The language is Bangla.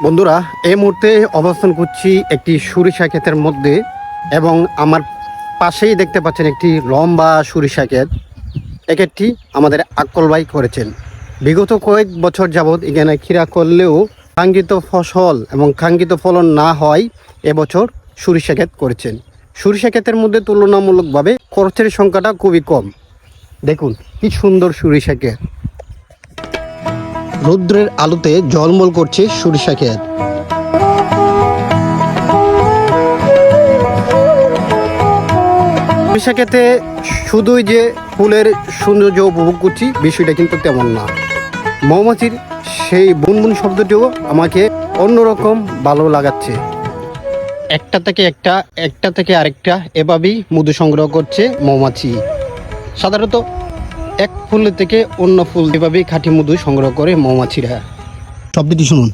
বন্ধুরা, এই মুহূর্তে অবস্থান করছি একটি সরিষা ক্ষেতের মধ্যে এবং আমার পাশেই দেখতে পাচ্ছেন একটি লম্বা সরিষা ক্ষেত। এই ক্ষেতটি আমাদের আক্কল ভাই করেছেন। বিগত কয়েক বছর যাবৎ এখানে খিরা করলেও কাঙ্ক্ষিত ফসল এবং কাঙ্ক্ষিত ফলন না হয় এবছর সরিষা ক্ষেত করেছেন। সরিষা ক্ষেতের মধ্যে তুলনামূলকভাবে খরচের সংখ্যাটা খুবই কম। দেখুন কি সুন্দর সরিষা ক্ষেত, রৌদ্রের আলোতে ঝলমল করছে সরিষা ক্ষেত। সরিষা ক্ষেতে শুধুই যে ফুলের সৌন্দর্য উপভোগ করছি বিষয়টা কিন্তু তেমন না। মৌমাছির সেই বুনবুন শব্দটিও আমাকে অন্যরকম ভালো লাগাচ্ছে। একটা থেকে আরেকটা এভাবেই মধু সংগ্রহ করছে মৌমাছি। সাধারণত এক ফুল থেকে অন্য ফুল এভাবেই খাঁটি মধু সংগ্রহ করে মৌমাছিরা। শব্দটি শুনুন।